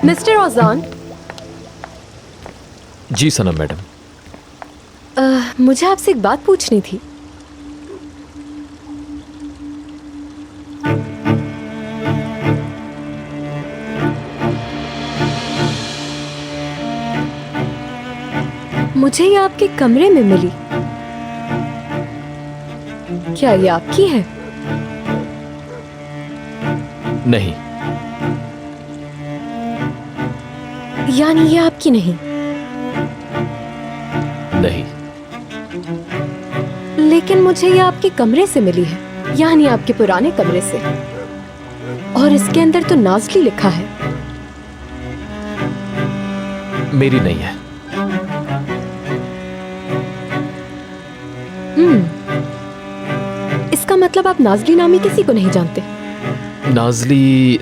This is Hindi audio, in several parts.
मिस्टर औजान। जी सनम मैडम। मुझे आपसे एक बात पूछनी थी। मुझे ये आपके कमरे में मिली, क्या ये आपकी है? नहीं। यानी ये आपकी नहीं? नहीं। लेकिन मुझे ये आपके कमरे से मिली है, यानी आपके पुराने कमरे से, और इसके अंदर तो नाज़ली लिखा है। मेरी नहीं है। इसका मतलब आप नाज़ली नामी किसी को नहीं जानते? नाज़ली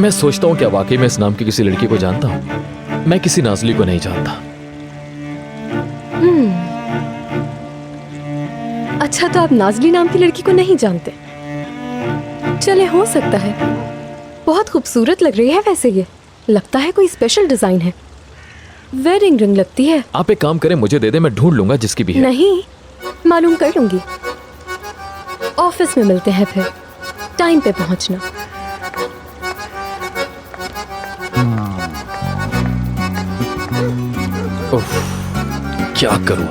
मैं सोचता हूँ क्या वाकई में इस नाम की किसी लड़की को जानता हूँ? मैं किसी नाज़ली को नहीं जानता। अच्छा, तो आप नाज़ली नाम की लड़की को नहीं जानते? चले, हो सकता है। बहुत खूबसूरत लग रही है वैसे ये। लगता है कोई स्पेशल डिजाइन है। वेडिंग रिंग लगती है। आप एक काम करें, मुझे दे दे, मैं ढूंढ लूंगा जिसकी भी है। नहीं, मालूम कर लूंगी। ऑफिस में मिलते हैं फिर। टाइम पे पहुंचना। उफ, क्या करूं?